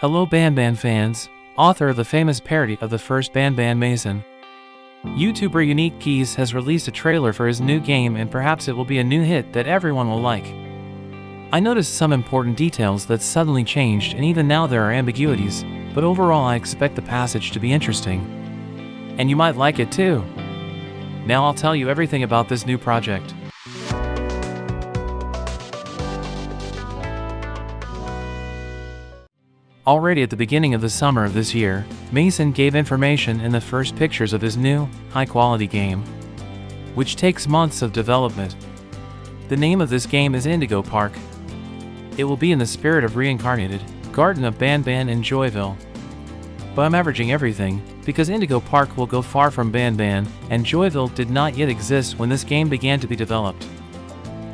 Hello Banban fans, author of the famous parody of the first Banban Mason. YouTuber UniqueGeese has released a trailer for his new game, and perhaps it will be a new hit that everyone will like. I noticed some important details that suddenly changed, and even now there are ambiguities, but overall I expect the passage to be interesting. And you might like it too. Now I'll tell you everything about this new project. Already at the beginning of the summer of this year, Mason gave information in the first pictures of his new, high-quality game, which takes months of development. The name of this game is Indigo Park. It will be in the spirit of reincarnated Garten of Banban in Joyville. But I'm averaging everything, because Indigo Park will go far from Banban, and Joyville did not yet exist when this game began to be developed.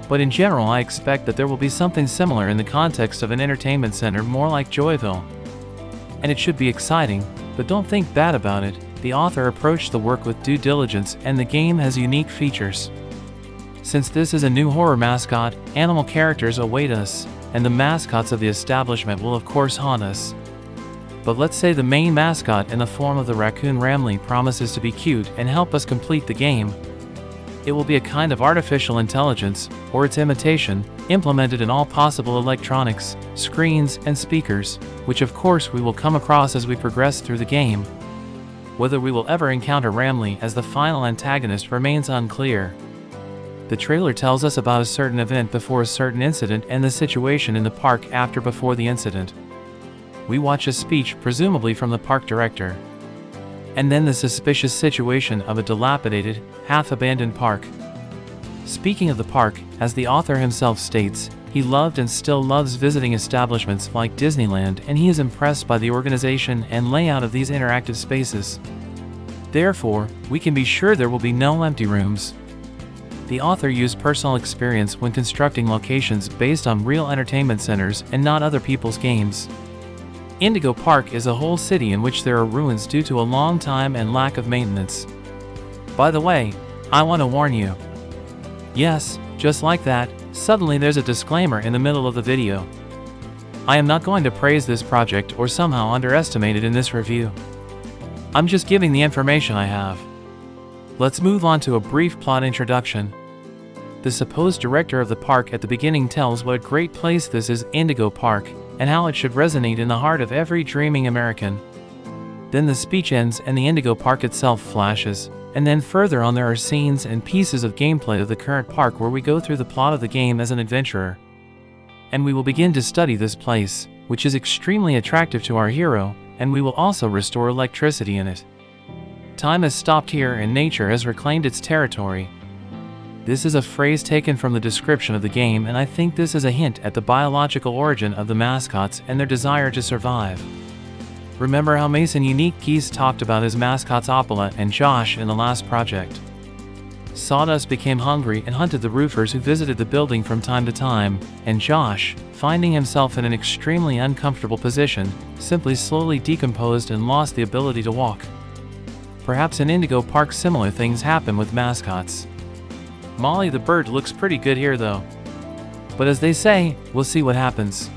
But in general I expect that there will be something similar in the context of an entertainment center, more like Joyville. And it should be exciting, but don't think bad about it. The author approached the work with due diligence, and the game has unique features. Since this is a new horror mascot, animal characters await us, and the mascots of the establishment will of course haunt us. But let's say the main mascot in the form of the raccoon Ramley promises to be cute and help us complete the game. It will be a kind of artificial intelligence, or its imitation, implemented in all possible electronics, screens, and speakers, which of course we will come across as we progress through the game. Whether we will ever encounter Ramley as the final antagonist remains unclear. The trailer tells us about a certain event before a certain incident and the situation in the park after before the incident. We watch a speech, presumably from the park director. And then the suspicious situation of a dilapidated, half-abandoned park. Speaking of the park, as the author himself states, he loved and still loves visiting establishments like Disneyland, and he is impressed by the organization and layout of these interactive spaces. Therefore, we can be sure there will be no empty rooms. The author used personal experience when constructing locations based on real entertainment centers and not other people's games. Indigo Park is a whole city in which there are ruins due to a long time and lack of maintenance. By the way, I want to warn you. Yes, just like that, suddenly there's a disclaimer in the middle of the video. I am not going to praise this project or somehow underestimate it in this review. I'm just giving the information I have. Let's move on to a brief plot introduction. The supposed director of the park at the beginning tells what a great place this is, Indigo Park, and how it should resonate in the heart of every dreaming American. Then the speech ends and the Indigo Park itself flashes, and then further on there are scenes and pieces of gameplay of the current park where we go through the plot of the game as an adventurer. And we will begin to study this place, which is extremely attractive to our hero, and we will also restore electricity in it. Time has stopped here and nature has reclaimed its territory. This is a phrase taken from the description of the game, and I think this is a hint at the biological origin of the mascots and their desire to survive. Remember how Mason UniqueGeese talked about his mascots Opala and Josh in the last project. Sawdust became hungry and hunted the roofers who visited the building from time to time, and Josh, finding himself in an extremely uncomfortable position, simply slowly decomposed and lost the ability to walk. Perhaps in Indigo Park similar things happen with mascots. Molly the bird looks pretty good here though. But as they say, we'll see what happens.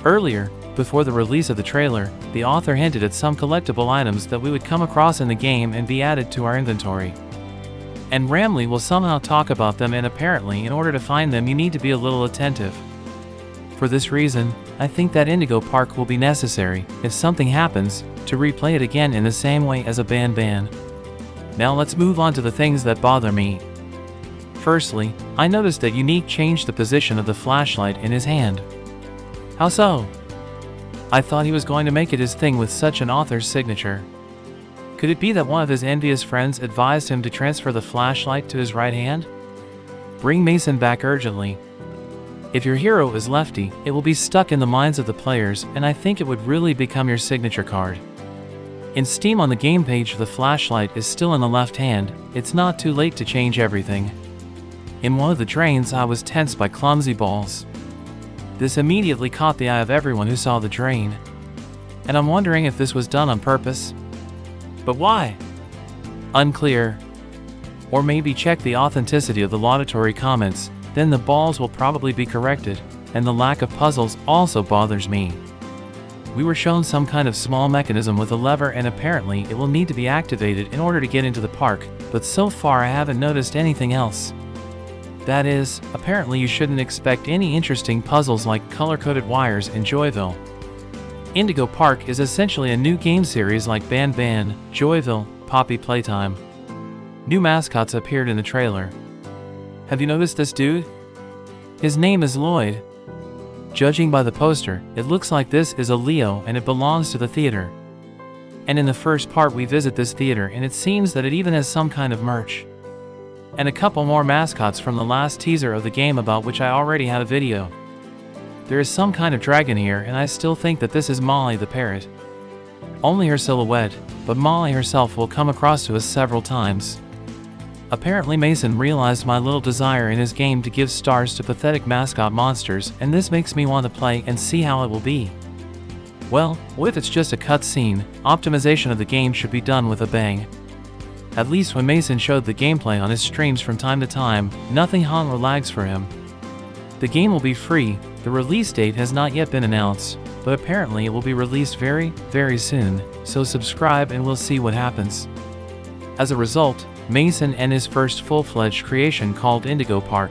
Earlier, before the release of the trailer, the author hinted at some collectible items that we would come across in the game and be added to our inventory. And Ramley will somehow talk about them, and apparently in order to find them you need to be a little attentive. For this reason, I think that Indigo Park will be necessary, if something happens, to replay it again in the same way as a Banban. Now let's move on to the things that bother me. Firstly, I noticed that Unique changed the position of the flashlight in his hand. How so? I thought he was going to make it his thing with such an author's signature. Could it be that one of his envious friends advised him to transfer the flashlight to his right hand? Bring Mason back urgently. If your hero is lefty, it will be stuck in the minds of the players, and I think it would really become your signature card. In Steam on the game page the flashlight is still in the left hand. It's not too late to change everything. In one of the drains I was tensed by clumsy balls. This immediately caught the eye of everyone who saw the drain. And I'm wondering if this was done on purpose. But why? Unclear. Or maybe check the authenticity of the laudatory comments, then the balls will probably be corrected, and the lack of puzzles also bothers me. We were shown some kind of small mechanism with a lever, and apparently it will need to be activated in order to get into the park, but so far I haven't noticed anything else. That is, apparently you shouldn't expect any interesting puzzles like color-coded wires in Joyville. Indigo Park is essentially a new game series like Banban, Joyville, Poppy Playtime. New mascots appeared in the trailer. Have you noticed this dude? His name is Lloyd. Judging by the poster, it looks like this is a Leo and it belongs to the theater. And in the first part we visit this theater and it seems that it even has some kind of merch. And a couple more mascots from the last teaser of the game about which I already had a video. There is some kind of dragon here and I still think that this is Molly the parrot. Only her silhouette, but Molly herself will come across to us several times. Apparently Mason realized my little desire in his game to give stars to pathetic mascot monsters, and this makes me want to play and see how it will be. Well, what if it's just a cutscene? Optimization of the game should be done with a bang. At least when Mason showed the gameplay on his streams from time to time, nothing hung or lags for him. The game will be free, the release date has not yet been announced, but apparently it will be released very, very soon, so subscribe and we'll see what happens. As a result, Mason and his first full-fledged creation called Indigo Park.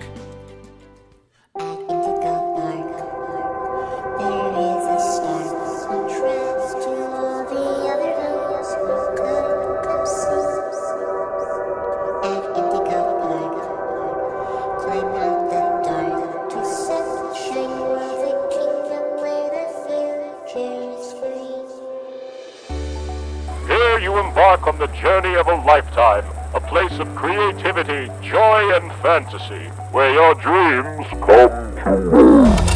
Here you embark on the journey of a lifetime. A place of creativity, joy, and fantasy, where your dreams come true.